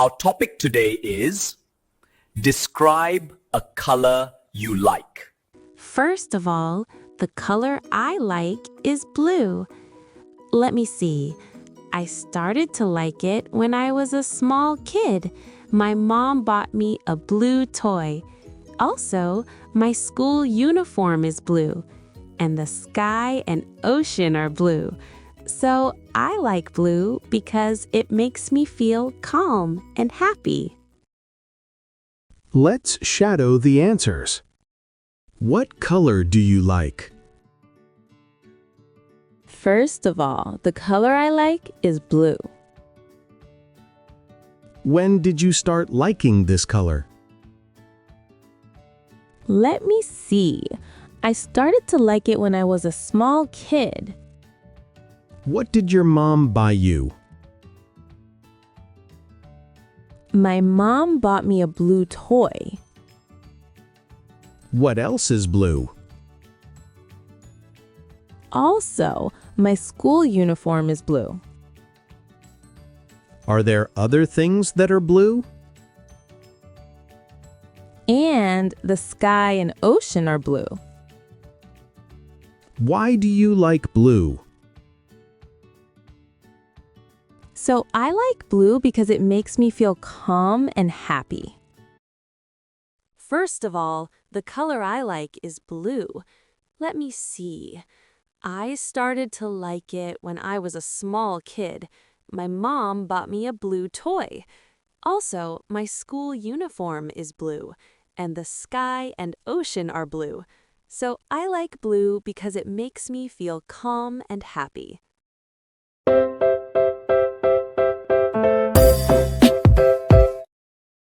Our topic today is describe a color you like. First of all, the color I like is blue. Let me see. I started to like it when I was a small kid. My mom bought me a blue toy. Also, my school uniform is blue, and the sky and ocean are blue. So I like blue because it makes me feel calm and happy. Let's shadow the answers. What color do you like? First of all, the color I like is blue. When did you start liking this color? Let me see. I started to like it when I was a small kid. What did your mom buy you? My mom bought me a blue toy. What else is blue? Also, my school uniform is blue. Are there other things that are blue? And the sky and ocean are blue. Why do you like blue? So I like blue because it makes me feel calm and happy. First of all, the color I like is blue. Let me see. I started to like it when I was a small kid. My mom bought me a blue toy. Also, my school uniform is blue, and the sky and ocean are blue. So I like blue because it makes me feel calm and happy.